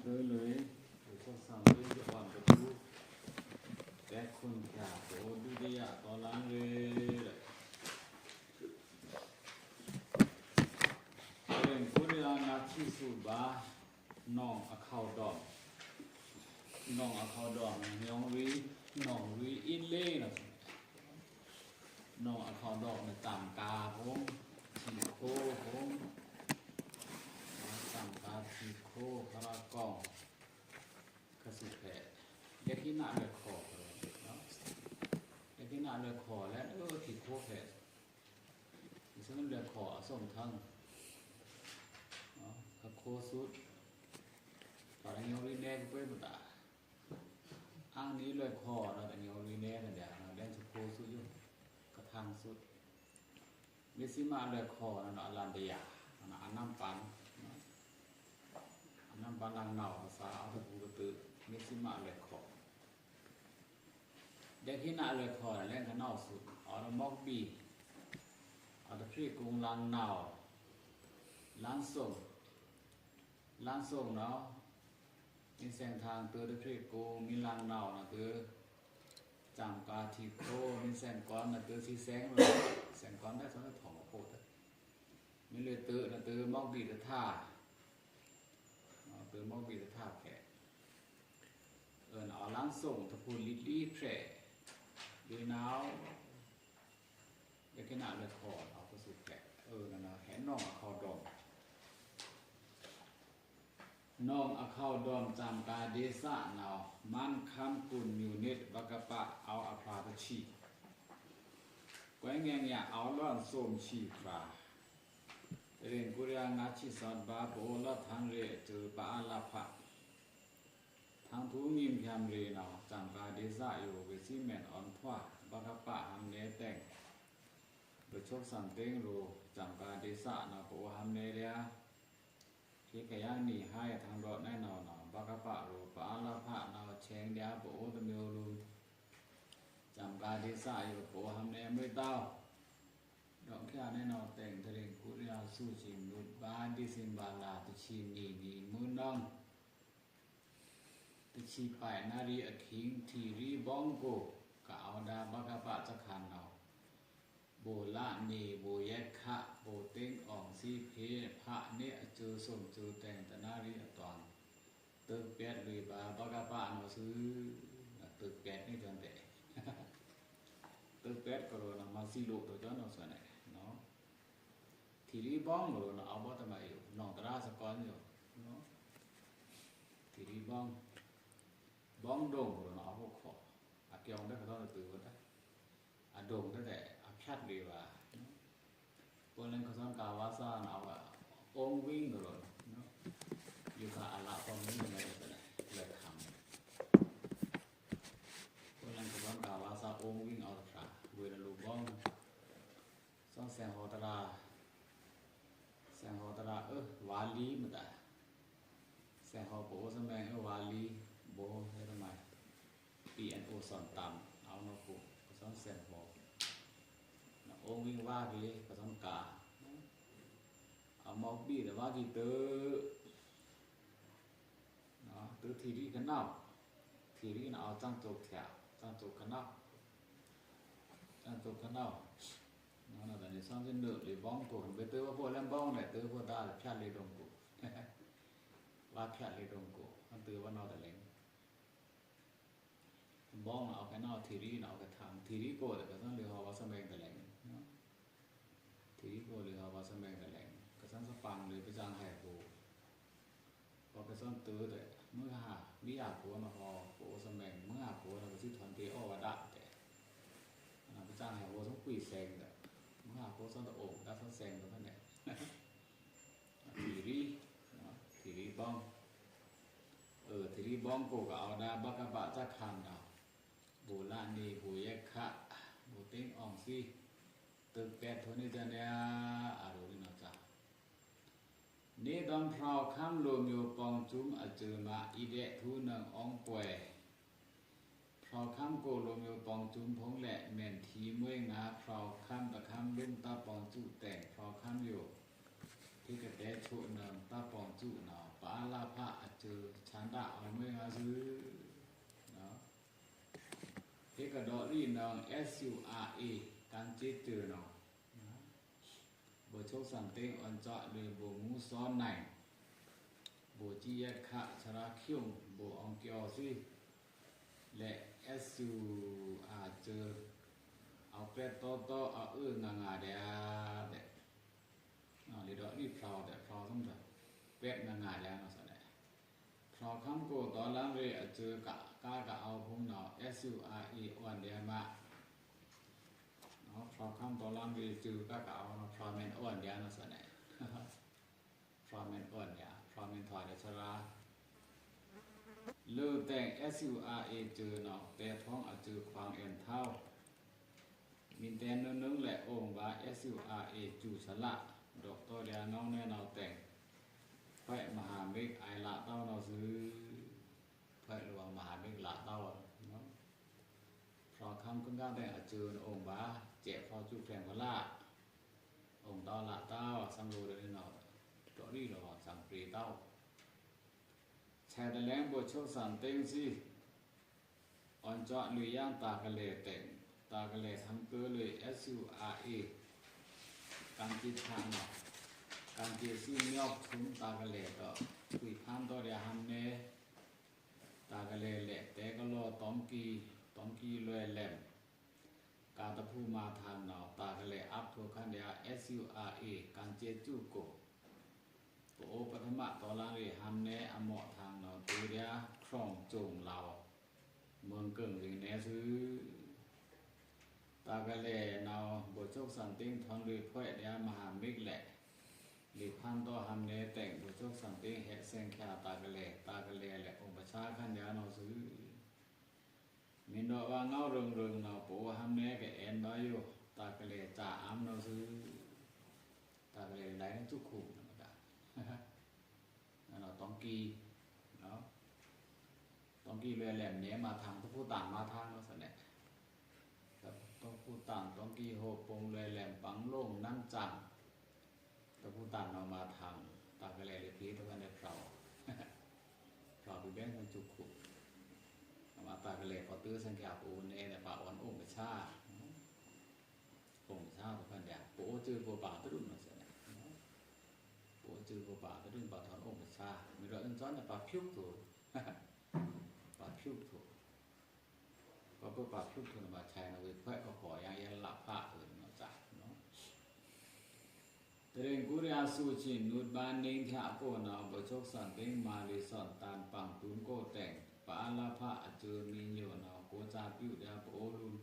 เธอเลยหรือชอบสั่งเลยจะอ่อนกระทู้แต่คนแก่โอ้ดูดีอ่ะตอนล้างเลยเป็นคนที่นักที่สุดบ้าน้องอเขาดอกน้องอเขาดอกน้องวีอินเล่นะน้องอเขาดอกในต่างกาผมชีโคผมต่างกาชีโคคารากองกระสุนแผลเด็กที่หน้าเลยคอเลยเนาะเด็กที่หน้าเลยคอและที่โคแผลดิฉันเลยคอส่งทั้งโคสุดตอนนี้รีเน่ก็เป็นหมดอ่ะอ้างนี้เลยคอเราแต่นี้รีเน่กันเดี๋ยวเราเล่นโคสุดอยู่กระทางสุดมิซิมาเลยคอนั่นอัลลันเดียอันน้ำปันอันน้ำปันลังเนาภาษาอัลตุกตือมิซิมาเลยคอเด็กที่หน้าเลยคอเล่นกันนอกสุดอัลมอกบีอัลตรีกรุงลังเนาล้านส่งเนาะมีเส้นทางตัวทรีโกมีลานเนานะตัวจางกาทีโกมีเส้นก้อนนะตัวสีแสงเลยแสงก้อนได้สำหรับของโคตรมีเลยตัวนะตัวมอกบีตะท่าตัวมอกบีตะท่าแก่เอาล้านส่งตะพูลิลี่แผลด้วยน้าวเด็กขนาดเลยคอเอาไปสุดแก่นั่นนะแขนน่องคอดองน้องอาเข้าดอมจำกาเดซ่าเนามันคำกุนมิวเนตบักปะเอาอภาพชีก้อยเงี้ยเอาล้อนส้มชีฟ้าเรียนกุเรียนัดชีสอดบาโบละทางเรเจอปะอาลาภะทางทูงิมยามเรเนาจำกาเดซ่าอยู่เวซิเมนออนทว่าบักปะฮัมเนแต่งโดยชกสันเต็งโรจำกาเดซ่าเนาโบฮัมเนเรียที่ขยันหนีให้ทางรถแน่นอนบักปะรูปอาลาภะนาเชงเดียโปโอตเมียวรูจำการที่สายอยู่โปทำแนมไม่เต้าดอกแค่แน่นอนแต่งทะเลกุริยาสู้ชิมรุดบ้านที่สินบาลาตชีนีมือน้องตชีไปนารีอคิงทีรีบองโกกะเอาดาบักปะจะขันเอาโบละเนโบแยกขะโบเต็งอ่องซีเพพระเนเจอสมเจอแต่งตนารีตอนตึกแปดเลยบาบักปะเราซื้อตึกแปดนี่จนแต่ตึกแปดก็เรามาซิโลตัวจอนเราส่วนไหนเนาะทีรีบ้องเราเอาบ่ทำไมอยู่น้องตราสกอนอยู่เนาะทีรีบ้องโด่งเราเอาพวกขออาเกียงได้ก็ต้องตื่นได้อาโด่งได้แต่ชัดเลยว่าคนเล่นเขาสอนกาวาซาเอาองวิ่งตลอดอยู่กับอาลาพอมนี่ไม่ได้เลยทำคนเล่นเขาสอนกาวาซาองวิ่งเอาตราเวลาลูบ้องสอนแสงโหตราวาลีมันแต่แสงโหโปสมัยวาลีโบให้ทำไม PNO สอนต่ำเอาโนกุสอนแสงโหองวิ่งว่ากี่ภาษากาเอามอกบี้แต่ว่ากี่ตื้อเนาะตื้อทีรีกันเนาทีรีน่ะเอาจังโจกแถวจังโจกกันเนานั่นน่ะแต่ในซ้อนเส้นเดือดหรือบ้องกูไปตื้อว่าพวกเล่นบ้องเนี่ยตื้อพวกได้แค่เลยดงกูว่าแค่เลยดงกูมันตื้อว่านอแต่เล้งบ้องเอาแค่นอทีรีน่ะเอาแค่ทางทีรีกูแต่ก็ต้องเรียกว่าสมัยแต่เล้งทีโกหรือว่าสมัยกันแหลงกระสันสปังหรือไปจางแห่โบพอกระสันตื้อแต่เมื่อหาวิยาโผล่มาพอโผล่สมัยเมื่อหาโผล่เราไปซื้อถอนเตอวดาแต่ไปจางแห่โบต้องคุยแซงแต่เมื่อหาโผล่สันตะโอกได้สันแซงตัวนั่นแหละทีรีบ้องทีรีบ้องโกกับเอาดาบักบะจะคันดาวโบราณดีโบแยกขะโบเต็งอ่องซีตึกแปดทนี่จะเนี่ยอารมณ์น่าจะนี่ตอนพราวคำรวมอยู่ปองจุ้มอาจจะมาอีเดะทุนังอ่องป่วยพราวคำโกรวมอยู่ปองจุ้มพงแหละแม่นทีมวยงาพราวคำตะคำลุ่มตาปองจุแต่งพราวคำอยู่ที่กระแตชุนังตาปองจุหนาปาลาภะอาจจะ จอฉันดาเอาไม่มาซื้อเนาะเฮกดอรีนอง SURA การเจเจอเนาะบ่โชคสันเต็งอันเจาะเลยบ่มูซ้อนไหนบ่จียะขะชราคิงบ่องเกียวซิและ SUR เจอเอาแปดโตเอางาเดียเด็กลีดอรีพราวแต่พราวต้องแบบเป็ดงาแล้วนะสันเดพราวคำโกตอนหลังเลยเจอกะเอาพงเนาะ SURE วันเดียมาเนาะพราวคำตอนหลังเลยเจอกะเอาเนาะพราวแมนวันเดียนะสันเดพราวแมนวันเดียพราวแมนถอยเดชราเลือแต่ง SURE เจอเนาะแต่ท้องเจอควางเอ็นเท่ามินแตนนึงแหละองค์ว่า SURE จูสละดอกตัวเดียน้องแน่นอนแต่งพระมหาเมฆไอละเต้าเราซื้อพระหลวงมหาเมฆละเต้าเนาะพอคำขึ้นก้าวแต่งเจอองค์ว่าเจ็บพอจุแฝงพละองค์เต้าละเต้าสังโลเดนเนาะตัวนี้เราสังปรีเต้าแช่แต่แรงบทโชคสันเต็งสิอ่อนเจาะลุยย่างตากระเลแต่งตากระเลทำเกลือเลย SURE การจิตทางเนาะการเจซิ่งยอกทุ้มตากระเลก็คุยพันต่อเดียหันเนตากระเลแหละแต่ก็รอต้อมกีลอยแหลมการตะพูมาทางเนาะตากระเลอัพทัวคันเดีย SURE การเจจูโกโอปัทมะต่อลาเรหันเนอเหมาะทางเนาะตัวเดียครองจงเราเมืองเกิงถึงเนซื้อตากระเลเนาบทโชคสันติงทอนหรือพ่อยเดียมหามิกแหละหรือพันต่อหำเนแต่งบทโชคสันติงเหตุเส้นแค่ตากระเลแหละองค์ประชาขันยาเนาซื้อมินดอกว่าเงาเริงเนาปูหำเนกับเอ็นบาอยู่ตากระเลจ่าอ้ำเนาซื้อตากระเลได้ทั้งทุกคู่นะจ๊ะนั่นเราต้องกีเนาะต้องกีเลยแหลมเนี้ยมาทางทุกผู้ต่างมาทางเราแสดงต้องผู้ต่างต้องกีโหปงเลยแหลมปังโล่งนั่งจังต้องผู้ต่างเรามาทางตากระเลเลยพีตะวันเดเราเราไปแบ่งกันจุกขุมาตากระเลพอตื้อสังขยาปูนเองแต่ป่าอ่อนองค์ชาองค์ชาตะวันเดียปูจือปูป่าตะรุ่นมาเสียปูจือปูป่าตะรุ่นป่าถอนองค์ชามีเราอินซ้อนแต่ป่าพิ้วถูป่าพิ้วถูก็เพื่อปรับทุกทุนมาใช้เราเพื่อขออย่างยันละผ้าอื่นมาจากเนาะแต่เรื่องกุริยาสูชินนุดบานเน้นที่อาโกนาบชกสันเต็งมาลีสอนตานปังตุนโกแต่งปาละผ้าเจอมีโยนาโกจาปิวเดียโปลุน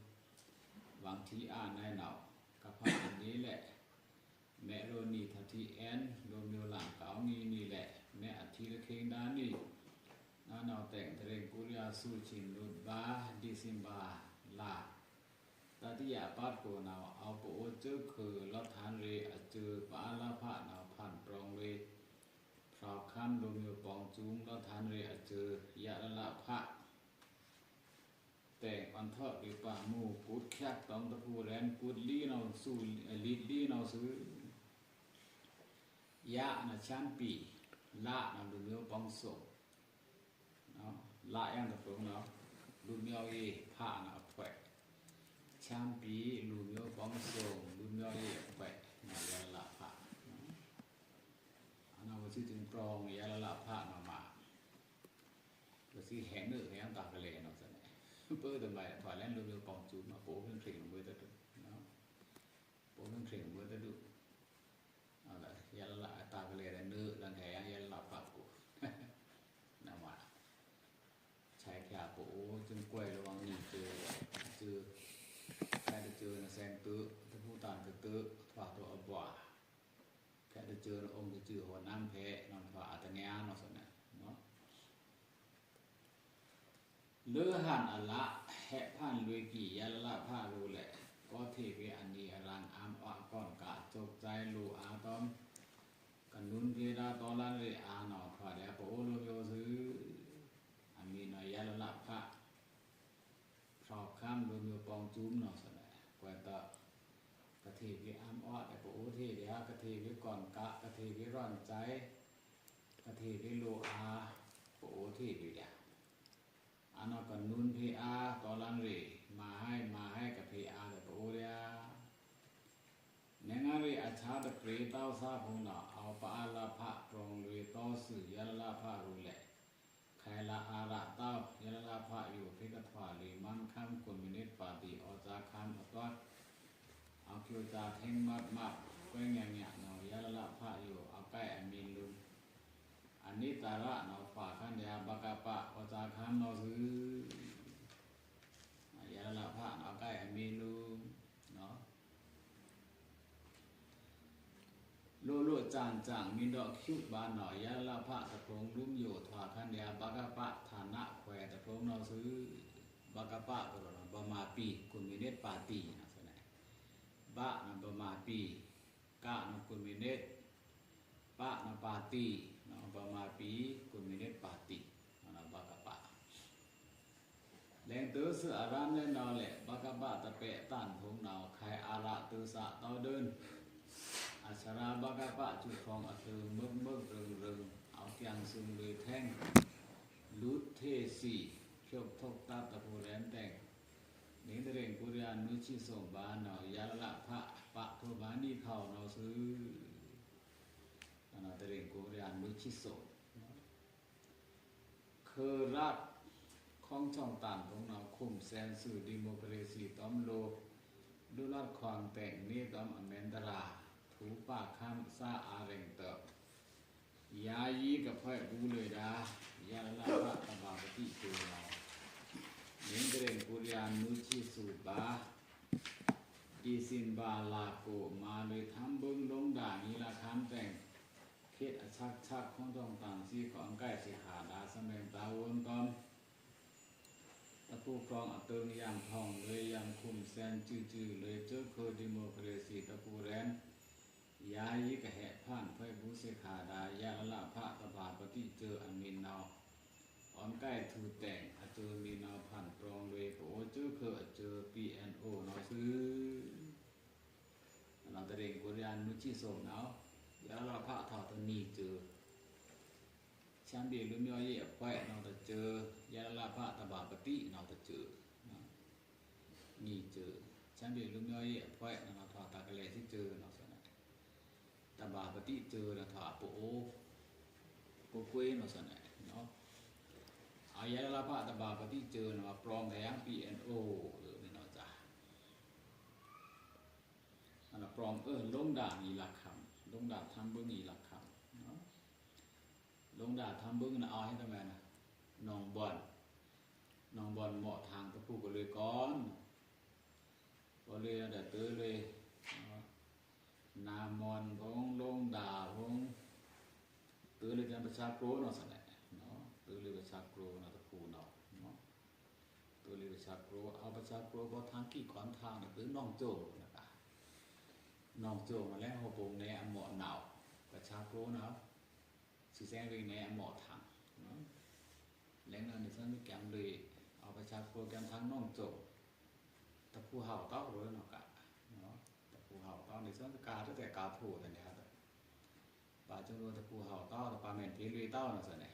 บางทีอ่านในเนากับผ้าอันนี้แหละแม่โรนีทัทีแอนโรมิโอหลังเก่านี่แหละแม่อัฐิละเคงดานี่นาเนาแต่งเรื่องกุริยาสูชินนุดบาดิซิมบาลาตาติยาปาดโกนาเอาโปเจอคือลัทานเรอเจอปาลาภานาผ่านปรองเรพราวคันโดมิวปองจุงลัทานเรอเจอยาละพระแต่อันเถอะหรือป่ามูกุดแคบต้องตะพูแรนกุดลีเราสู่ลีดลีเราซื้อยะนะชันปีละนะโดมิวปองโสเนาะละยังตะพูเนาะดูมิวเอผ้านะแผลช่างปีลูเมียวป้องส่งลูเมียวเอกไปมายาละพระอันนั้นว่าชื่อถึงกรองยาละพระมาก็ชื่อแหงเนื้อแหงตากระเลเนาะสิเนี่ยเปิดตัวใหม่ถอยเล่นลูเมียวป้องจูมาโป้เพื่อนเข่งมือตะดุเนาะโป้เพื่อนเข่งมือตะดุเอาละยาละตากระเลเนื้อลังแหงยาละพระกูนั่นว่าใช้แค่โป้จึงกล้วยระวังนี่เจอแค่จะเจอแสงตื้อถ้าผู้ต่างก็ตื้อฝากตัวอบว่าแค่จะเจอองค์จะเจอหัวน้ำแพ้นอนฝาอัตเนียนอนสนะเนาะเลือหันอัลละแห่ผ่านลุยกี่ยาละผ้ารูแหละก็เทวีอันนี้รังอามอ่ะก่อนกะจกใจรูอาตอมกันนุนเวลาตอนนั้นเลยอาหนอฝาเดียโปโลโยซื้ออันมีหน่อยยาละผ้าสอบข้ามโดยมีปองจุ้มเนาะสนะกว่าตะกะทิวิอ้ำอ้อแต่ปะโอเทเดียกะทิวิก่อนกะทิวิร้อนใจกะทิวิโลอา ที่อยู่แล้วอันนั้นก็นุนเพอาตอนนั้นเลยมาให้กับเพอาแต่โอเดียในงานเลยอาชาตะเกรต้าซาพงเนาะเอาปาลาภะตรงเลยต้อสื่อยาลาภะรู้แหละใครละอาระเต้ายาลาภะอยู่พิกถวาเลยมันข้ามกุมินิตปาติอจาคันอตัวเอาคิวจาเท่งมัดก็อย่างเงี้ยเนาะยาลาภะอยู่เอาใกล้อมีลุนอันนี้ตาระเนาะฝากขันยาบากาปะอจาคันเนาะซื้อยาลาภะเอาใกล้อมีลุนเนาะโลจางมีดอกคิ้วบานหน่อยยาละพระตะโพงลุ่มอยู่ถวาคันยาบากะปะฐานะแควตะโพงเราซื้อบากะปะก็เราบมาปีคุณมีเนตปาตีนะสนะบะนะบมาปีกะนะคุณมีเนตปะนะปาตีนะบมาปีคุณมีเนตปาตีนะบากะปะแรงเตอเสืออารามเล่นนอแหละบากะปะตะเปะต้านพงเนาใครอาระเตอสะเตาเดินอาชราบากะปะจุดทองอัตเบิ่งเริงเอาแกงซึมเลยแท่งลุดเทสีเพียบทกตาตะโพแรนแต่งนี้เร่งกุริยานุชิส่งบานเนาะยาละพระปะโทบานีเข่าเนาะซื้อเนาะเร่งกุริยานุชิส่งเคอรัดของช่องต่างของเราคุมแซนสื่อดิโมคราซีต้อมโลดูรัดความแต่งนี้ต้อมอเมนตราถูปากข้ามซาอาเร่งเตอยายีกับพ่อบูเลยดายาละพระตบาปฏิโกเราเน้นเร่งกุริยานุชิสูบาดีสินบาลาโกมาเลยทำเบิ้งลงด่านี้ละคำแต่งเคิดชักของต้องต่างซีของใกล้สิขาดาสำเร็จตาวนตอมตะปูครองอัตเติงยามทองเลยยามคุมแซนจื้อเลยเจอเคอดิโมคราซีตะปูแรนยายิกะแหะผ่านไฟบุเสขาดายาละพระตบาปฏิเจออันมินนาวอ่อนใกล้ทูแต่งอเจอมีนาวผ่านปรองเลยโอเจอเคอเจอ PNO นอซื้อเราตะเรงกุริยานนุชิโสนาวยาละพระถอดตนีเจอช่างเบียลุมย่อยไปเราจะเจอยาละพระตบาปฏิเราจะเจอนี่เจอช่างเบียลุมย่อยไปเราถอดตากระเลที่เจอเราตบาปฏิเจอนะถาปุโอปุกุยนะสนะเนาะอายะละพะตบาปฏิเจอนะมาปลอมแทง PNO นี่เนาะจ้ะอันน่ะปลอมลงด่านี่หลักคำลงด่าทำเบิ่งนี่หลักคำเนาะลงด่าทำเบิ่งน่ะเอาให้ทำไมนะน้องบอลเหมาะทางตะปูก็เลยก่อนก็เลยเดี๋ยวเตอเลยนามอนพงลงด่าพงตือเลยกันประชาโกรเนาะสนะเนาะตือเลยประชาโกรเนาะตะปูเนาะตือเลยประชาโกรเอาประชาโกรก็ทางกี่ขอนทางตือน้องโจนะครับน้องโจมาแล้วหัวปงในอมอหนาวประชาโกรเนาะสีแสงเลยในอมอทางเนาะแล้วนั่นในส่วนนี้แกมเลยเอาประชาโกรแกมทางน้องโจตะปูเห่าเต้าเลยเนาะกะเนาะภูเขาต้อนในส่วนกาตั้งแต่กาผูแต่เนี่ยครับป่าจงรัวตะภูเขาต้อนป่าแมนพีรีเต้านะส่วนไหน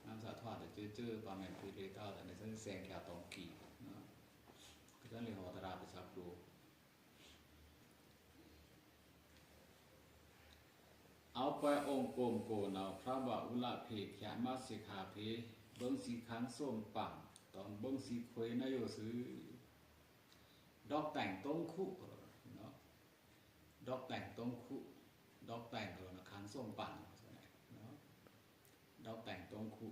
น้ำสะทอดแต่จื้อป่าแมนพีรีเต้าแต่ในส่วนแสงแก้วตองกีเนาะก็จะเรียกว่าตราประชาครูเอาไปองค์โกมโกนเอาพระบาอุลาเพขยามาสิขาเพเบิ้งสีขังส้มปังตอนเบิ้งสีควยนายโยซื้อดอกแต่งต้นคู่เนาะดอกแต่งต้นคู่ดอกแต่งตัวนะขังส้มปั่นเนาะดอกแต่งต้นคู่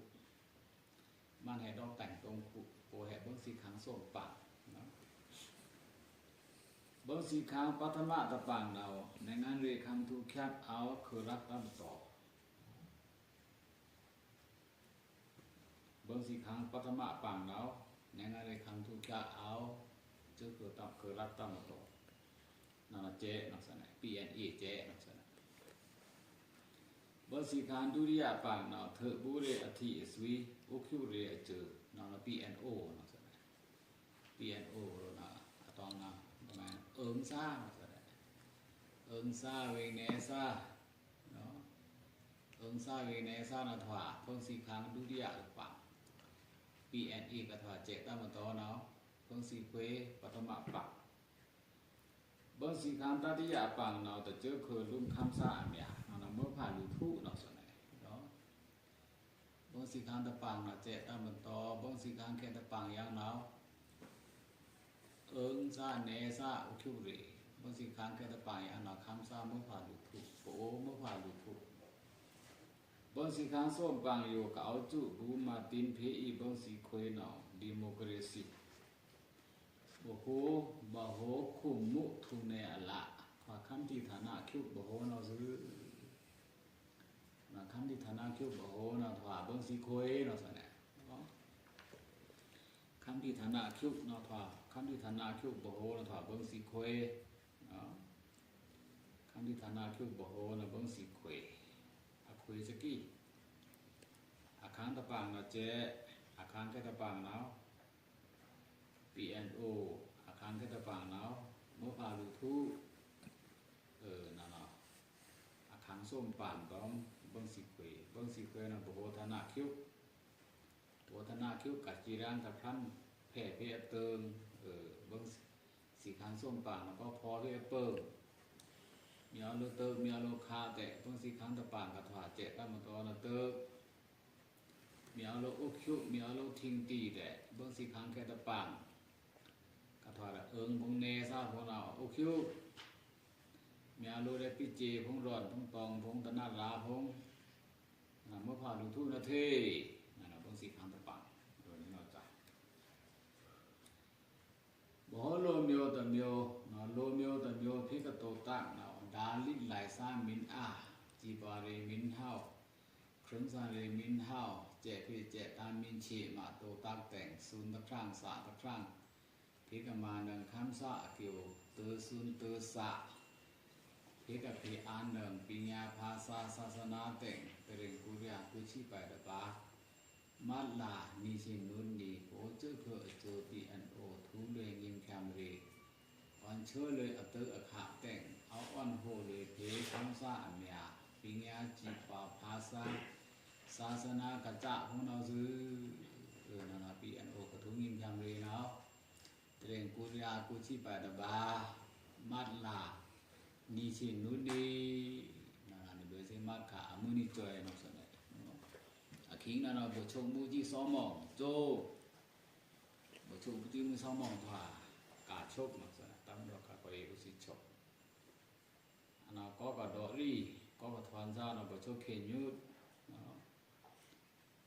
มันให้ดอกแต่งต้นคู่โปรให้เบิ้งสีขังส้มปั่นเนาะเบิ้งสีขังปัทมะตะปังเราในงานเรียกคำทุกแคบเอาคือรักตั้งต่อเบิ้งสีขังปัทมะปังเราในงานเรียกคำทุกแคบเอาเจ้าคือตั้งคือรักตั้งต่อนั่นเจ๊นักษณะ PNA เจ๊นักษณะบสิการดุริยาปังนาเถบุเรอธิสวีอุคิวเรเจอนั่น PNO นักษณะ PNO นะตอนนั้นประมาณซ่านักษณะซ่าเวเนซ่าเนาะ งซาเวเนซานาถวาเพิ่งสีครั้งดุริยะหรือเปล่าปีแอนอีกถวาเจตามตอเนาะเพิ่งสีเควปฐมปักเบิ้งสีครั้งตติยะปังเนาะแต่เจอคือลุ่มคำซาเนี่ยเนาะเมื่อผ่านลุทุเนาะส่วนไหนเนาะเบิ้งสีครั้งตะปังเนาะเจตามตอเบิ้งสีครั้งแค่ตะปังยังเนาะซาเนซาอุคิวเรเบิ้งสีครั้งแค่ตะปังยังเนาะคำซาเมื่อผ่านลุทุโปเมื่อผ่านลุทุบางสีครั้งส้มบางอยู่กับเอาจุบูมาตินเพอีบางสีควยเนาดิโมคราซีบ่โหบ่โหคุมมุทุเนอละขอคำที่ฐานะคิวบ่โหเนาซื้อนะคำที่ฐานะคิวบ่โหเนาถว่าบางสีควยเนาซะแน่คำที่ฐานะคิวเนาถว่าคำที่ฐานะคิวบ่โหเนาถว่าบางสีควยเนาะคำที่ฐานะคิวบ่โหเนาบางสีควยคุยสักกี่อาคารตะปังเนาะเจอาคารแค่ตะปังเนาะ PNO อาคารแค่ตะปังเนาะเมื่อพาลูทุนั่นเนาะอาคารส้มป่านก็เบิ้งสีคุยเบิ้งสีคุยนะโบธนาคิ้วโบธนาคิ้วกัดจีรังตะพันแผ่เพียเติงเบิ้งสีคางส้มป่านแล้วก็พอเพียเปิงมีเอาโลเติร์มีเอาโลคาแต่เพิ่งสีครั้งตะปางกระถาเจ็ดตั้งมาตัวนะเติร์มีเอาโลอุคิวมีเอาโลทิงตีแต่เพิ่งสีครั้งแค่ตะปางกระถาละพงเนซาพงเราอุคิวมีเอาโลได้ปิเจพงรอนพงตองพงตนาลาพงเมื่อผ่านลุทุนาเทนั่นแหละเพิ่งสีครั้งตะปางนี่เราใจบ่โลเมียวตะเมียวโลเมียวตะเมียวพิกโตตั้งเนาะดาลิหลายสร้างมินอาจีบาเรมินเฮาเครื่องสร้างเรมินเฮาเจพิเจตามินชีมาโตตักแต่งซุนตะครั้งสาตะครั้งพิกมาหนึ่งคำสะเกี่ยวเตอซุนเตอสะพิกพิอันหนึ่งปิญญาภาษาศาสนาแต่งเตริกุริยากุชิไปเดปามัดลานิชินุนดีโอเจอเคอเจอปีอันโอทูเรยิมแคมเรอันเชื่อเลยอัตเตอร์อขาแต่งเอาอันโหเลยเพคำสาอันเมียปิญญาจีปาภาษาศาสนากระจะของเราซื้อนั่นนะปีอันโอกระทุ้งยิมแคมเรเนาะเตรงกุริยากุชิไปดบามัดลานิชินุนดีนั่นนะนี่เบอร์เซมัดขามือนี่จอยเนาะสมัยอาคิงนั่นเราบทชงมูจีซ้อมองโจบทชงมูจีมือซ้อมองถว่ากาชกเนาะสนะตั้งดอกกาไปอุสิชกอันนั้นก็กระดอรี่ก็กระทวนซาเนาะบทชกเขียนยุดเนาะ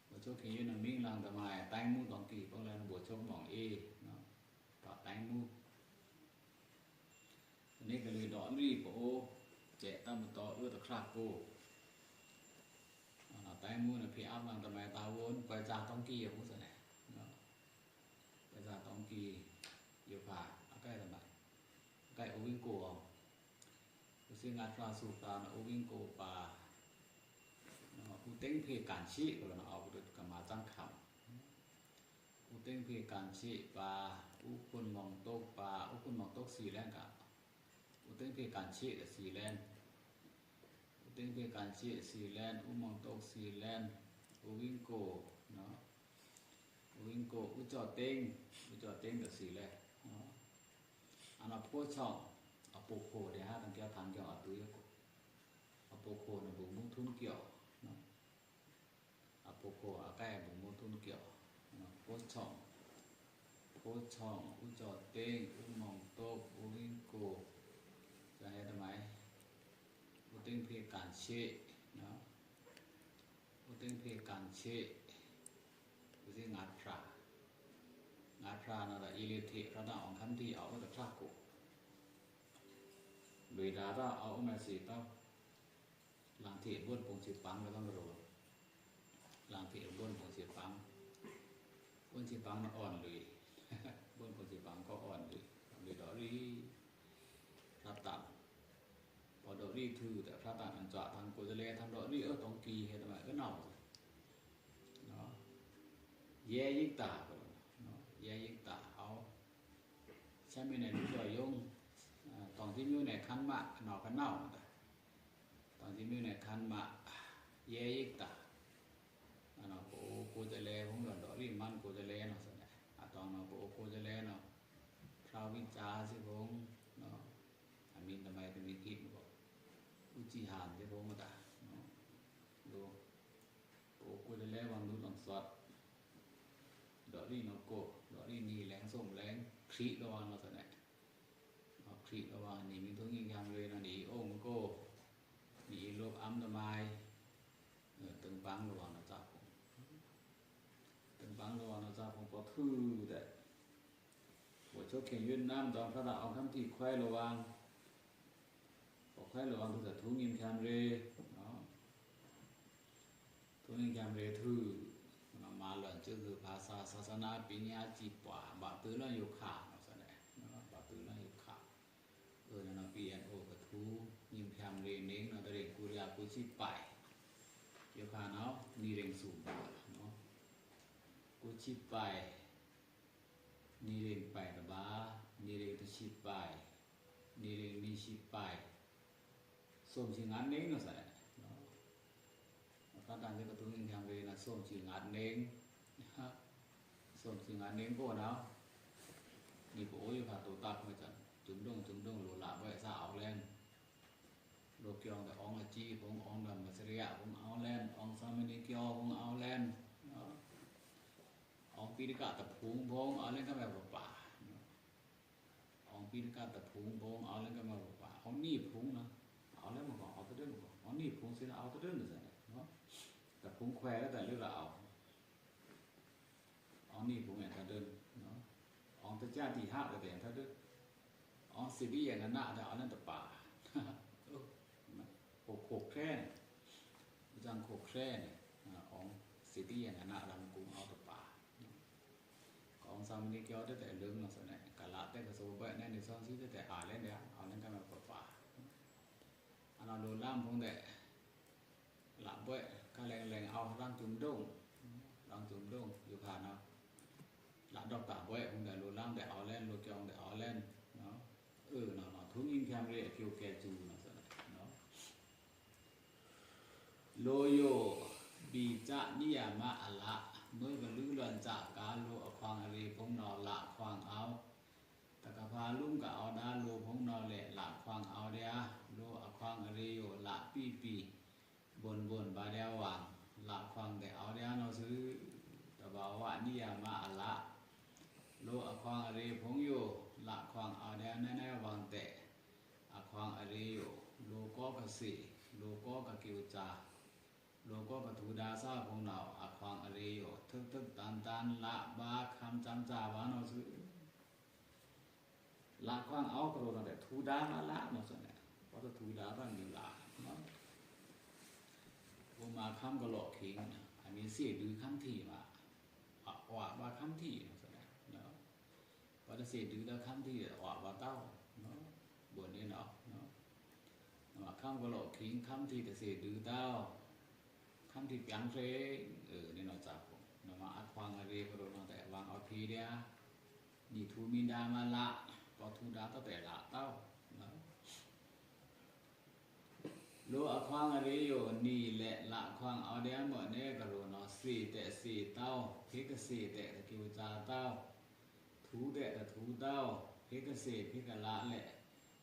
บทชกเขียนยุดนั่นมิ่งลังทำไมตั้งมูตองกีบางแล้วบทชกมองเนาะต่อตั้งมูอันนี้ก็เลยดอรี่โปเจตั้งมาต่อตะคราโกtại mua là phải áp bằng tầm này tao vốn quay ra tông kỳ ở quốc này quay ra tông kỳ nhiều phà cái là vậy cái ô vinh cổ tôi xin ngắt ra sụp ta là ô vinh cổ và u tính phê cản trị rồi nóเอาđược cả mà tăng khảo u tính phê cản trị và u quân mong tốt và u quân mong tốt xì lên cả u tính phê cản trị là xì lên tính vềการเชี่ยสีแลนอุมองโตสีแลนอุวิงโกเนาะอุวิงโกอุจอเต็งกับสีแลนเนาะอันนั้นพวกช่องอโปโคเดี๋ยวฮะตั้งเกี่ยวทางเกี่ยวอัตุยก็อโปโคเนี่ยบุมุทุนเกี่ยวเนาะอโปโคอาใกล้บุมุทุนเกี่ยวเนาะพวกช่องอุจอเต็งอุมองโตอุวิงโกจะให้ทำไมอุติงเพการเชเนาะอุติงเพการเชอุติงัดพระนั่นแหละอิเลเทระดับของคำที่เอาแต่พระกุเวลาเราเอามาสิต้องหลังเทียบวนปงสิปังเราต้องรู้หลังเทียบวนปงสิปังบนสิปังมันอ่อนเลยบนปงสิปังก็อ่อนเลยดอรีรับตัดพอดอกรีถือแต่พระต่างอันจ่าทางโกจะเลทางดอกรีตองกีเห็นไหมก็เน่าเนาะแย่ยิ่งตาเนาะแย่ยิ่งตาเอาใช่ไหมเนี่ยดูจ่อยยงตอนที่มิวเนี่ยคันมะหนอกันเน่าตอนที่มิวเนี่ยคันมะ เยยิกตาอันนั้นโปโคจะเลผมดอรี่มันโคจะเลเนาะสิเนี่ยอะตอนนั้นโปโคจะเลเนาะพระวิจาสิผมเนาะอามินทำไมถึงมีกิจบอกอุจิหานสิผมมาตาเนาะดูโปโคจะเลวันดูหลังสดดอรี่เนาะโกดอรี่นี่แรงส้มแรงครีระวังเนาะสิเนี่ยครีระวังนี่มีทุกยิ่งยังเลยนะนี่โอ้งโกนี่ลบอัมทำไมtừng băng rồi nó chọc từng băng rồi nó chọc không có thư đấy của chỗ kiến Việt Nam toàn phát đạo khám thị khoe lô vàng có khoe lô vàng thì thú nghiêm khám rê đó thú nghiêm khám rê thư nó mà lần trước từ phá xa xa xa na bí nha chỉ quả bà tứ là yêu khả nó sẽ này bà tứ là yêu khả nó bí ăn ô cái thú nghiêm khám rê nên nó để cú ra cú chỉ bài yêu khả nó ni rèn sụp bà nó cú chỉ bài ni rèn bài là ba ni rèn tu chỉ bài ni rèn ni chỉ bài xôm chỉ ngắn nén nó sẽ nó phát đàn cái tôi nhìn thằng về là xôm chỉ ngắn nén xôm chỉ ngắn nén cô nào ni bố yêu khả tổ tập mà chẳng chúng đông lỗ lạ vậy sao áo lên đồ kiềuแต่อองละจีผมอองดำมาเสียผมเอาแลนอองซามินิเกียวผมเอาแลนอองปีนิกาตะพุงผมเอาเล่นก็แบบป่าอองปีนิกาตะพุงผมเอาเล่นก็แบบป่าอองนี่พุงนะเอาเล่นมาก่อนเอาตัวเดินมาก่อนอองนี่พุงเสียเอาตัวเดินเลยเนาะแต่พุงแควแล้วแต่เรื่องเราเอาอองนี่พุงอย่างตัวเดินเนาะอองตะจ้าที่ห้าแต่อย่างตัวเดินอองสิบีอย่างนั้นน่ะแต่เอาเล่นแต่ป่าโขกแค่จังโขกแค่ของสิตี้อย่างนั้นเราคุมเอาตัวป่าของซามินิเกียวได้แต่เรื่องเราสนกะละแต่กระโซเบะในซอนซีได้แต่อ่านเล่นเดียวเอาเล่นกันแบบป่าอันเราโดนล่ามพงแต่หลับเบะก็แรงเอาร่างจุ่มดุ้งอยู่ผ่านเอาหลับดอกตาเบะพงแต่โดนล่ามแต่เอาเล่นโดนจองแต่เอาเล่นเนาะเนาะทุกยิ่งแคมเรียคิวแกจูเนาะโลโยบีจะนิยามะอะละเมื่อบรรลุเรือนจากกาโลอควางอรีพงนอละควางเอาตะกพาลุ่มกับเอาดาโลพงนอเละละควางเอาเดียโลอควางอรีโยละปีบนบาเดียววางละควางแต่เอาเดียนอซื้อตะบ่าวะนิยามะอะละโลอควางอรีพงโยละควางเอาเดียแน่ๆวางแต่อควางอรีโยโลก็กสิโลก็กกิวจาโลก็ปฐุดาซาพงเหนาอควางอริโยทึกตันละบาคำจำจาวานอสุละควางเอากระโดดแต่ทูดาละนอสุเนี่ยเพราะทูดาบ้านอยู่ละเนาะมาคำกระโหลกขิงอันนี้เสียดื้อคำที่มาว่าคำที่นอสุเนี่ยเนาะเพราะเสียดื้อแล้วคำที่ว่าเต้าเนาะบนนี้เนาะมาคำกระโหลกขิงคำที่แต่เสียดื้อเต้าคำที่ยังเร่นี่เราจับเรามาอัดควางอะไรก็โดนแต่วางเอาพีเดียนี่ทูมิดามาละก็ทูดาตั้งแต่ละเต้าโลอัดควางอะไรอยู่นี่แหละละควางเอาเดียหมดเนี่ยก็โดนสี่แต่สี่เต้าพิกสี่แต่ตะกิวจาเต้าทูแต่ทูเต้าพิกสี่พิกละแหละ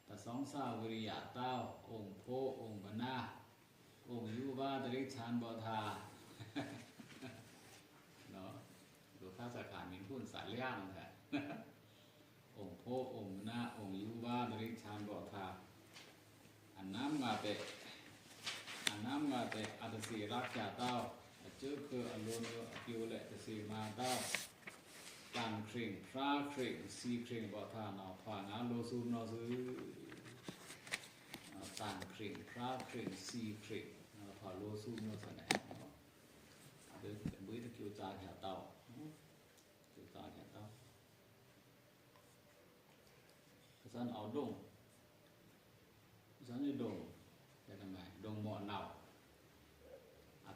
แต่สองสาววิริยะเต้าองค์โพองค์บนาองค์ยูบาตริชานบอธาเนาะดูข้าสาขามีพูดสายเลี้ยงแท้องค์โพองค์นาองค์ยูบาตริชานบอธาอันน้ำมาเตอัตสีรักจ่าเต้าเจ้าคืออารมณ์กิวเละตสีมาเต้าต่างคริ่งพระคริ่งสีคริ่งบอธาเนาะผ่านโลซูนอซื้อต่างคริ่งพระคริ่งสีคริ่งพอโลซูนอสนะเดี๋ยวเป็นบุ้ยตะคิวจาแถวเต้าคิวจาแถวเต้าฉันเอาดงฉันจะดงจะทำไมดงหมอนเน่า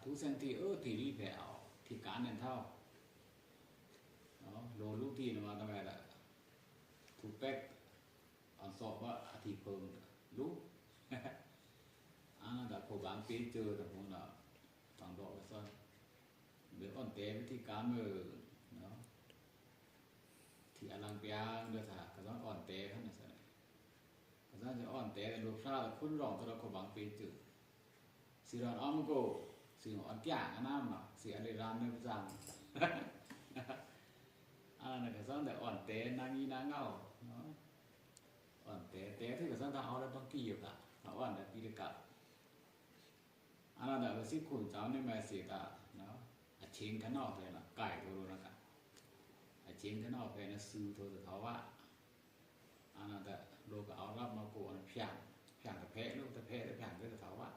ทุกเส้นที่ที่รีแผลที่การเดินเท่าโลลูกที่มาทำไมล่ะถูกแป๊กอันสอบว่าอาทิตย์เพิ่มลูกแต่พอบางปีเจอแต่พวกเรา อ่อนเตะวิธีการมือเนาะที่อลังเปียงเดือดถากระซ้อนอ่อนเตะขั้นนั้นสิกระซ้อนจะอ่อนเตะแต่ลูกพระคุณรองตัวเราขบังปีจืดสีรอนอ้อมโกสีอ่อนแก่งน้ำเนาะสีอะไรรานเนื้อประจังอันนั้นกระซ้อนแต่อ่อนเตะนางงีนางเงาเนาะอ่อนเตะเตะที่กระซ้อนถ้าเอาแล้วต้องกี่อยู่ละเอาอ่อนแต่ปีเดียวกันอันนั้นแต่สิคุณเจ้าในแม่สีตาเนาะเชียงข้างนอกเลยนะไก่ตัวรู้นะกันเชียงข้างนอกเลยนะซื้อตัวสุดท้ายว่าอันนั้นแต่โลกเอารับมาโกนเพียงตะเพะลูกตะเพะได้เพียงด้วยสุดท้ายว่า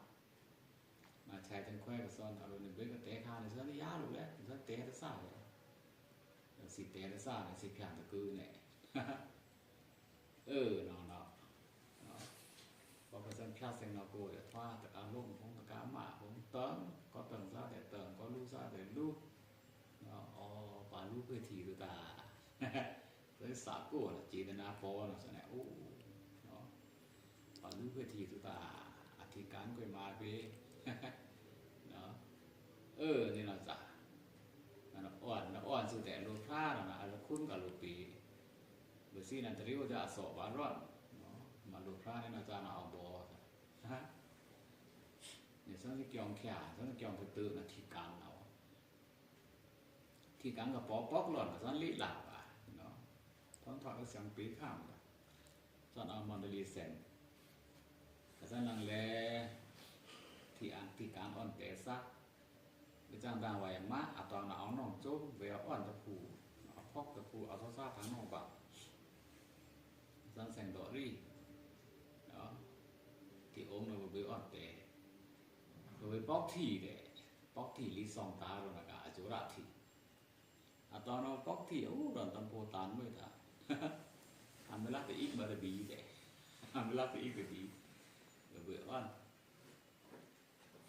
มาใช้จังแควกับซ้อนเอาหนึ่งเบื้องกับเตะข้าในส่วนที่ยาลูกแล้วส่วนเตะจะซ่าเลยสิเตะจะซ่าสิเพียงตะกือเนี่ยน้องพอประชันพลาดเซงนอโกเดี๋ยวว่าตะการลุ่มของตะการหมาผมเติมก็เติมซาแต่เติมก็รู้ซาแต่รู้อ๋อป่ารู้เพื่อทีตัวตาเลยสาโก้จีตนาพอนะสนะโอ้เนาะป่ารู้เพื่อทีตัวตาอธิการก็มาไปเนาะนี่เราจะอ่อนสุดแต่โลพานะอะไรคุ้นกับโลปีเบอร์ซี่นั่นจะเรียกว่าจะสอบวารอนมาโลพาเนี่ยนะจะมาเอาบอเนี่ยฉันจะเกี่ยงแข่ฉันจะเกี่ยงตื่นนะที่กลางเราที่กลางกับป๊อกหล่อนฉันลิหลับเนาะท้องถอดก็เสียงปีข้ามฉันเอามอนเดลีเซนแต่ฉันลังเลที่กลางอ่อนแต่ซักไปจ้างดาวไว้มาเอาตอนเอาน้องโจ๊กไปเอาอ่อนตะปูเอาพอกตะปูเอาซ่าทั้งน้องปะฉันแสงดอรี่เนาะที่องค์เราไปอ่อนแต่โดยป๊อกที่เนี่ยป๊อกที่ลิซองตาโรนักอาจุระที่ตอนเราป๊อกที่เราตอนโพตานไม่ท่าทำเวลาไปอีกบาร์บีเนี่ยทำเวลาไปอีกบาร์บีเบื่ออ่อน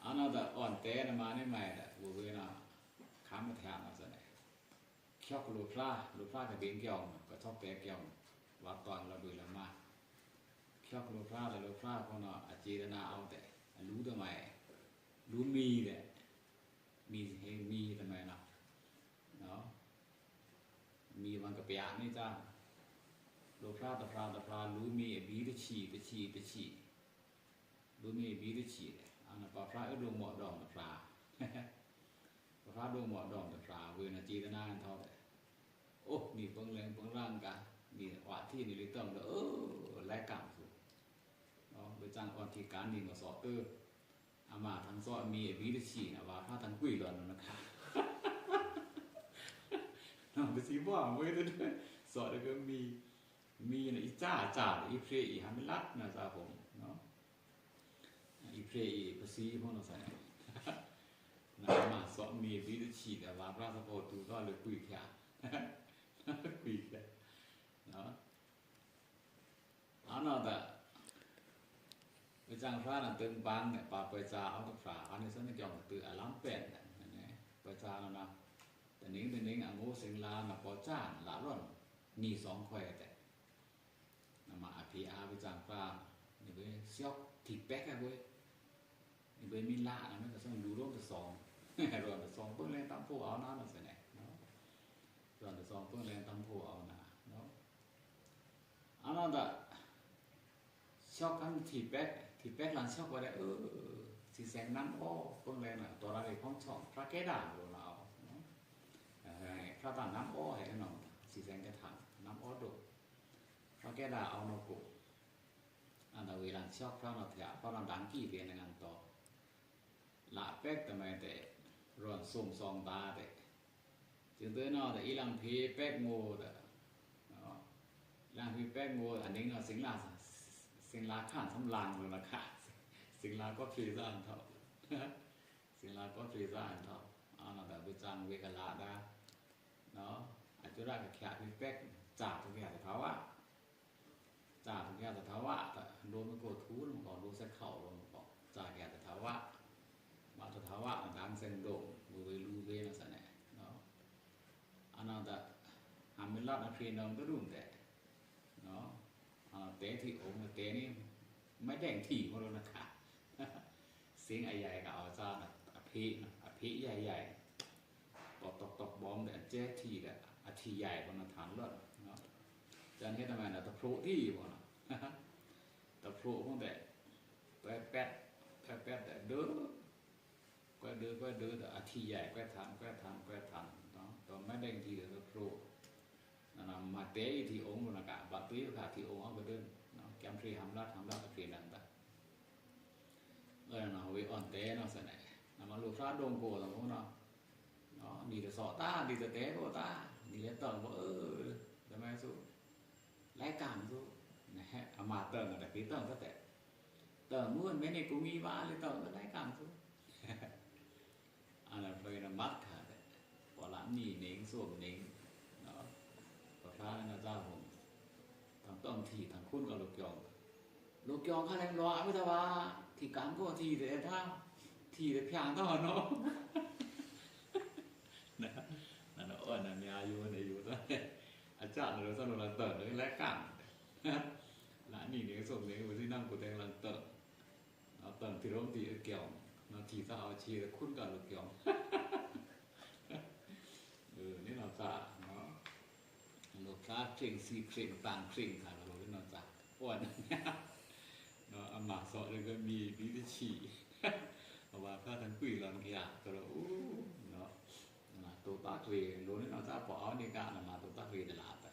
อันนั้นแต่อ่อนแต่มาเนี่ยไม่แต่เบื่อนะข้ามมาแทนมาซะเนี่ยเขี้ยวลูกพลากับเบนเกี่ยวก็ชอบแต่เกี่ยววัดตอนเราเบื่อละมาเขี้ยวลูกพลาแต่ลูกพลาเพราะเนาะอาจีรนาเอาแต่รู้ทำไมรู้มีเนี่ยมีทำไมเนาะมีมันกับเปียนี่จ้าโลพราตะพรารู้มีบีตะชีรู้มีบีตะชีอันนั้นปลาพระดวงหมอดองตะพราปลาพระดวงหมอดองตะพราเวนะจีตนาเท่าแต่โอ้มีเปิงแรงเปิงร่างกันมีวัดที่นี่เลยต้องแลกกรรมสุดไปจ้างออนที่การนี่มาสอบอามาทางซ้อนมีบีตะชีนะว่าถ้าทางกุ้ยหล่อนนะครับน้องไปซีว่าเว้ยด้วยสอนแล้วก็มีนะอีจ่าอีเพรอีฮามิลัดนะจ้าผมเนาะอีเพรอีภาษีพวกเราใส่นะมาสอนมีบีตะชีแต่ว่าพระสปอตูก็เลยคุยแค่เนาะอันนั้นแต่ไปจ้างพระนั่นเติมบังเนี่ยป่าไปจ้าเอาตะฝาอันนี้ฉันจะยอมตื่นล้ำเป็นเนี่ยไปจ้าแล้วนะแต่นิ้งอ่ะโง่เสียงลามาพอจ้าหลาร่อนมีสองแควแต่มาอภิอาไปจ้างพระนี่เว้ยเสียกถิดแป๊กอะเว้ยนี่เว้ยมีละนะมันก็ต้องดูร่วมแต่สองรวมแต่สองเพิ่งเล่นตั้มผู้เอาหน้ามาใส่ไหนเนาะรวมแต่สองเพิ่งเล่นตั้มผู้เอาหน้าเนาะอันนั้นแต่ชอบกันถีบแป๊กหลังชอบว่าได้สีแสงน้ำเพิ่งเล่นตัวอะไรของช่องพระแก้ด่างเราพระต่างน้ำให้น้องสีแสงแก้ถังน้ำโดดพระแก้ด่าเอาโนกุอันนั้นเวลาชอบพระนาเถียพระดังกี้เรียนในงานต่อละแป๊กแต่ไม่แต่รอนส่งซองตาแต่จึงเตือนนอแต่อีหลังพีแป๊กโง่แต่หลังพีแป๊กโง่อันนี้เนาะสิงลาข้านสำลังเลยนะค่ะสิงลาก็ฟรีซ่าอันเท่าสิงลาก็ฟรีซ่าอันเท่าอันนั้นแต่ไปจังเวกลาได้เนาะอาจจะได้กับแขกพีแป๊กจ่าทุกอย่างแต่เท้าว่าจ่าทุกอย่างแต่เท้าว่าแต่โดนมันโกรธทูนมันก่อนรู้เส้นเข่าลงก่อนจ่าแก่แต่เท้าว่ามาแต่เท้าว่าดังเส้นโด่งมือลูเวนะสันเนี่ยเนาะอันนั้นแต่หามิลลัดนักเรียนน้องก็รุ่งแต่เนาะเตะที่องค์เตะนี่ไม่แดงถี่มาแล้วนะคะเสียงใหญ่ๆกับเอาจ้าอภิใหญ่ๆปอ เจ๊ทีแหละอาทีใหญ่บนฐานเลิศเนาะจันเฮ็ดทำไมนะตะโพที่บ่เนาะตะโพพวกแต่แป๊ดแป๊ดแต่เด้อก็เด้อแต่อาทีใหญ่ก็ทำเนาะตอนไม่ได้ทีแต่ตะโพนั่นน่ะมาเตะที่องค์นะกะบัดตุ้ยค่ะที่องค์เอาไปเดินเนาะแกมทรีทำรัดตะเกียนนั่นตะเนาะเวอ่อนเตะเนาะสนะน่ะมาลูกฟ้าดงโกตะพวกเนาะđi từ sọ ta đi từ té của ta đi lên tầng của rồi mai số lái cảm số này mà tầng là cái tầng rất tệ tầng luôn mấy này cũng nghi ba lên tầng nó lái cảm số là phơi là mắt cả đấy bỏ lãm nhì nến xuồng nến đó và pha là ra hồn thằng tầng thì thằng khuôn còn lục kiong khai em loa với ta ba thì cán của thì để tham thì để phèn tao nóนั่นอ่อนมีอายุในอยู่ตัวอาจารย์เราสนุกลังเติร์ดเลยและกันหลานนี่เนี่ยส่งเนี่ยวันที่นั่งกูแต่งลังเติร์ดเอาเติร์ดที่ร่มที่เกี่ยวมาทีถ้าเอาชีคุ้นกับลูกเกี่ยวนี่เราจะเนาะลูกค้าเคร่งซีเคร่งต่างเคร่งค่ะเราที่เราจะอ้วนเนาะอามาสอเลยก็มีวิธีฉี่เพราะว่าถ้าท่านคุยหลังเกี่ยก็เราเนาะตัวตาเรียรู้นี่เราจะปอนี่การมาตัวตาเรียตลาดไป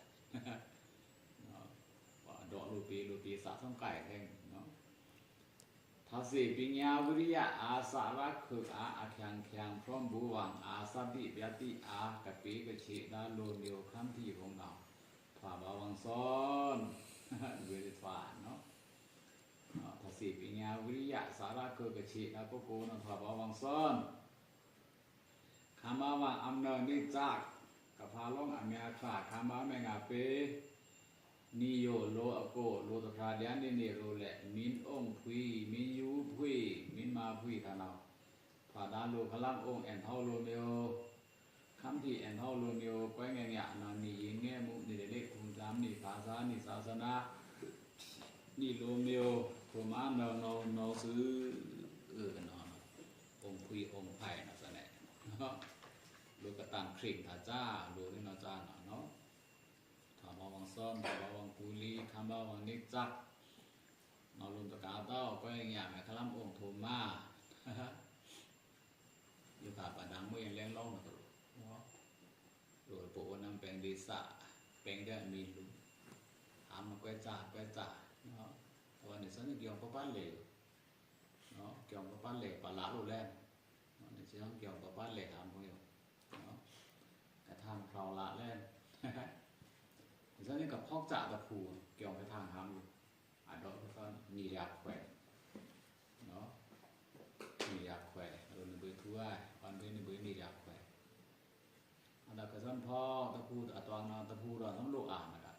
ดอกลูปีสะสมไก่แทงเนาะทัศน์ปัญญาวิริยะอาสาระคืออาแข็งพร้อมบูวังอาสัติเบียติอากะปีกะเชดาโลเดียวครั้งที่ของเราผ่าบาวังซ้อนเวริฟาเนาะทัศน์ปัญญาวิริยะสาระคือกะเชดาโกโกนผ่าบาวังซ้อนคำว่าอำเนินนี่จักกับพาล่องอเมริกาคำว่าแมงาเปนิโยโลอโกโลตพราเดียนนี่โรแหละมินองพุยมินยูพุยมินมาพุยทานาพาดาโลพลังองแอนเท่าโลเมโอคำที่แอนเท่าโลเมโอก้อยแงยะนานี่ยิงแง่มุนี่เล็กคุณจำนี่ภาษานี่ศาสนานี่โลเมโอพรหมาโนซื้อกันนอนองพุยองไผ่นะสนะลูกกระตังคริ่งถาจ้าลูกนี่นาจ้าเนาะถามวังซ้อมถามวังปูลีคำว่าวังนิกจักนอลุนตะกาเต้าก็อย่างเงี้ยแม่ขลังองค์โทมาอยู่ขาป่าดังเมื่อยังเลี้ยงล่องมาตลอดเนาะโดยปู่นำแปลงดีสะแปลงได้มีลุงถามมาแกจ่าเนาะวันนี้ฉันเกี่ยวกับบ้านเหลวเนาะเกี่ยวกับบ้านเหลวปลาละลูแลนนี่จะต้องเกี่ยวกับบ้านเหล็กทำพวกนี้เนาะกระทำเราละเล่นฉะนั้นกับพอกจ่าตะพูเกี่ยวกับทางทำอยู่อ่านดอกก็มียาแขวนเนาะมียาแขวนเราในเบอร์ทั่ววันเบอร์ในเบอร์มียาแขวนอันดับกระสันพ่อตะพูอัตวานตะพูเราต้องโลอ่านนะครับ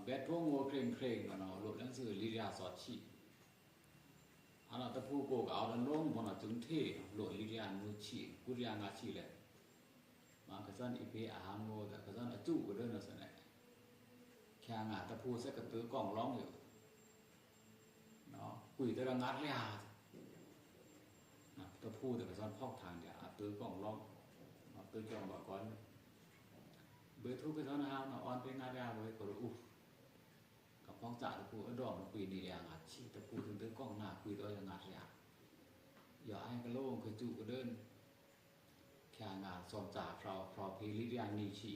เบ็ดพวกงัวเคร่งเนาะโลดหนังสือลิยาสอดชีอันนั้นตะพูโกก็เอาดันล้มพอน่ะจึงเทโหลดลิเรียนมือฉีกุริยางาฉีแหละมากระสันอีเพอาหามโงแต่กระสันอจุก็เดินน่ะสนะแค่งาตะพูใส่กระตือกล่องร้องอยู่เนาะกุยตะระงัดเลยตะพูแต่กระสันพอกทางอย่าตือกล่องร้องตือกล่องบ่ก่อนเบอร์ทุกกระสันหาวน่ะอ่อนเป็นงาดาไว้ก็รู้กับพ้องจ่าตะพูดอกมันคุยนี่แรงอ่ะชีตะพูถึงเดินกล้องหน้าคุยตัวยังงัดเลยอย่าให้กระโล่งคือจุกระเดินแค่งานสอนจ่าพรอพีลิเรียนนีชี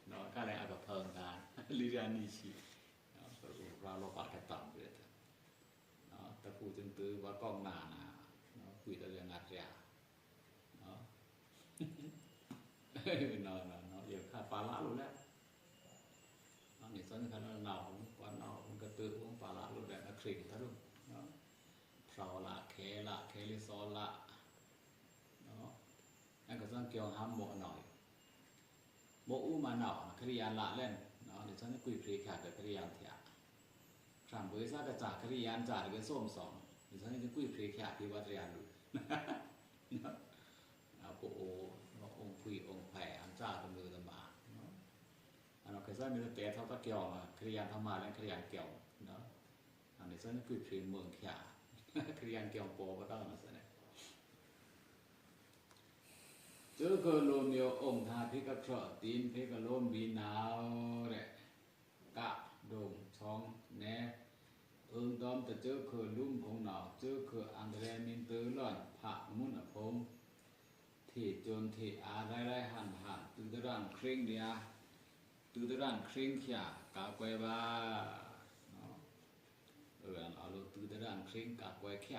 เนาะก็เลยเอากับเพิ่มงานลิเรียนนีชีเราลปัดกระต่ำเลยเนาะตะพูถึงตื้อว่ากล้องหน้านะเนาะคุยตัวยังงัดเลยเนาะเนาะอย่าขาดปลาละรู้แล้วนี่สำคัญว่าเราวันเรามันก็ตื่นวงปลาละรุ่นแรกคริ่งท่ารุ่นเนาะเผาละเคลิซอละเนาะนั่นก็ต้องเกี่ยวห้ามโมหน่อยโมอู้มาหน่อคริยานละเล่นเนาะเดี๋ยวฉันจะคุยเพลียขาดกับคริยานเถียครั้งบริษัทกระจาคริยานจ่าหรือส้มสองเดี๋ยวฉันจะคุยเพลียขาดที่วัดเรียนดูเอาโปโอองคุยองแผ่อันจ่าตมือตมาอันนั้นคือมีแต่เท่าตะเกียวคริยานทำมาแล้วคริยานเกี่ยวเนาะอันนี้ฉันคุยเพลียเมืองขยาคริยานเกี่ยวโปก็ต้องนะสิเนี่ย เจอคือลมเดียวองค์ทาพิกะเฉาะตีนพิกะลมบีหนาวแหละกะดงช่องแหนดอมแต่เจอคือลุ่มของหนาวเจอคืออังเรมินเตอร์ล่อนผะมุนอภงที่จนที่อาได้หันตื่นตะรันเคร่งเดียตื่นตะรันเคร่งขี้กะกวยบ้าเอาลูกตื่นตะรันเคร่งกะกวยขี้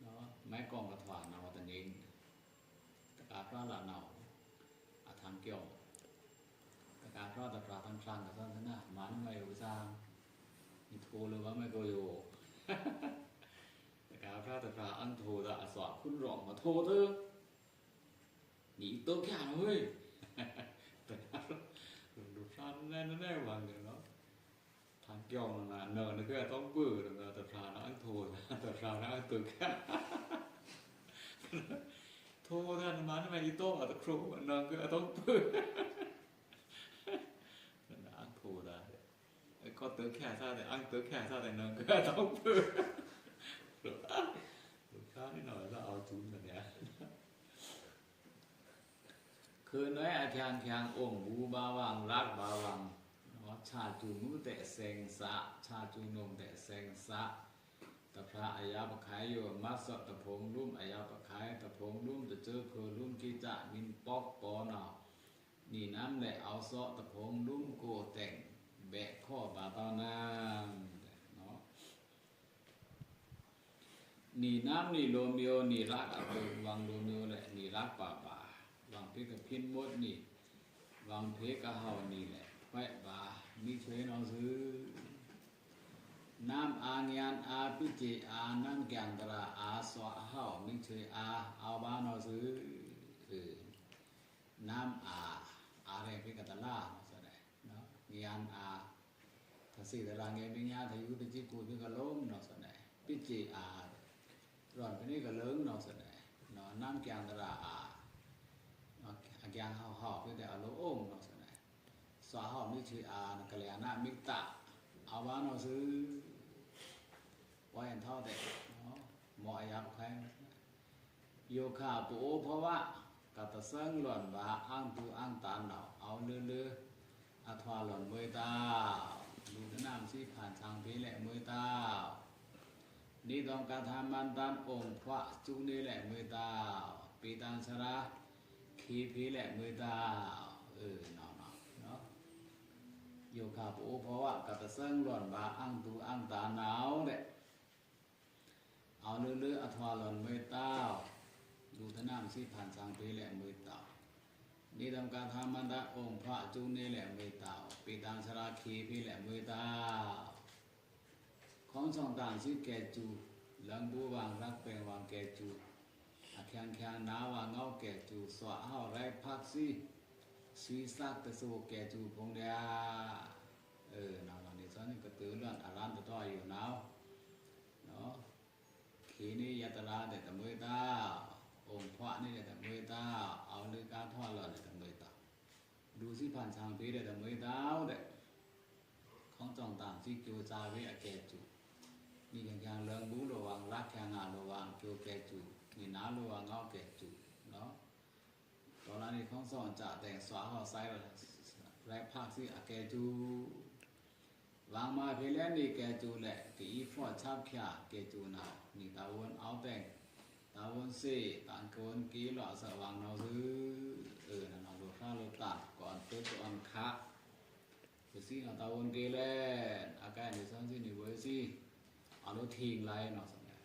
เนาะไม้กองกระถางนาตะนิงตะการพระละเนาอาทางเกี่ยวตะการพระตะปราทางคลังกับท่านนะมันไม่รู้สร้างมีโทหรือว่าไม่โกโยตะการพระตะปราอันโทตะอสวะคุณหลอกมาโทเถอะหนีตัวแค่เฮ้ยแต่ดูพระแน่ๆวันเดียวเนาะทางเกี่ยวนั่นเนินนี่ก็ต้องเบื่อแต่พระนั่นโทแต่พระนั่นตัวแค่โทท่านมันไม่ดีโต้แต่ครูนางก็ต้องเปิดนั่นอังโทได้ก็เติร์แค่ซาแต่อังเติร์แค่ซาแต่นางก็ต้องเปิดหรือข้าวนิดหน่อยแล้วเอาจุนแบบนี้คือน้อยอาจารย์แข่งองค์บูบาวังรักบาวังชาจูมือแต่เซงสะชาจูนมแต่เซงสะตะพระอายาปะขายโยมัสตะพงลุ่มอายาปะขายตะพงลุ่มจะเจอคือลุ่มกิจะมินปอกปอนอนี่น้ำแหละเอาซอตะพงลุ่มโกแต่งแบกข้อบาตาน้ำเนาะนี่น้ำนี่โลมิโอนี่รักเอาวังโลมิโอแหละนี่รักป่าวังเพกพินมดนี่วังเพกะเฮานี่แหละแวะบามีเชยนเอาซื้อน้ำอาเงียนอาพิจิอานั่งแกงตระอาสวะเฮามิเชยอาเอาบ้านเอาซื้อน้ำอาเรพิกตลาแสดงเนาะเงียนอาถ้าสี่ตารางเงียนวิญญาถ้ายุติจิกูพิกล้มเนาะแสดงพิจิอาร้อนไปนี่ก็เลิ้งเนาะแสดงเนาะน้ำแกงตระอาแกงเฮาเพื่อแต่เอาโลโอ่งเนาะแสดงสวะเฮามิเชยอากัลยาณมิตะเอาบ้านเอาซื้อไว้เท่าแต่หมอยับใครโยคะปูเพราะว่ากัตเซิงหล่อนบาอ้างตูอ้างตาหนาวเอาเลืออัทวาหล่อนเมยตาดูน้ำซีผ่านทางพีแหละเมยตานี่ต้องการทำมันตันองค์พระจุนี่แหละเมยตาปีตังสระขีพีแหละเมยตาเนาะโยคะปูเพราะว่ากัตเซิงหล่อนบาอ้างตูอ้างตาหนาวแหละเอาเลืออัทวาหล่อนเมยตาดูท่าน้ำซีผ่านทางพีแหละเมยตานี่ทำการทำมันตันองค์พระจุนี่แหละเมยตาปีตังสระขีพีแหละเมยตาของช่องต่างชื่อแกจูหลังบูวางรักแปลงวางแกจูแข็งน้าวางเงาแกจูสวะเฮาไรพักซีซีซักตะโซแกจูพงเดียนาวนี่ซ้อนนี่ก็ตื่นเรื่องอารันตะต้อยอยู่นาวเนาะขีนี่ยตราแต่ตะมือตาองค์พระนี่แต่มือตาเอาเนื้อการทอดหล่อนแต่มือตาดูสิผ่านทางพีแต่มือตาเด็กของจองต่างที่โจจาเวอแกจูนี่อย่างเรื่องบูระวังรักแข่งงานระวังโจแกจูนี่น้าระวังเงาแกจูเนาะตอนนั้นนี่ของสอนจ่าแต่งสวาเขาใส่แรกภาคสิแกจูวางมาเพลนี่แกจูแหละกี่ฟอดชับแค่แกจูนานี่ตาวนเอาแต่งตาวนเสตานโกนกี่หล่อสว่างเราซื้อนั่นเราดูข้าเราตัดก่อนเปิดตัวอันคะสิเอาตาวนเกลอาการในสังสินิเวสิเอารถทิ้งไรเนาะสัญญา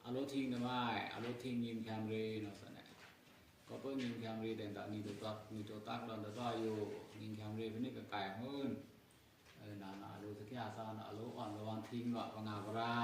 เอารถทิ้งทำไมเอารถทิ้งยิมแคมเรเนาะสัญญาก็เพิ่งยิมแคมเรแต่ตอนนี้ตัวตักเราแต่ว่าอยู่ยิมแคมเรเป็นนี่ก็ไก่หื้นนาดูสักแค่ซาเอารถอ่อนระวังทิ้งหรอกงาบรา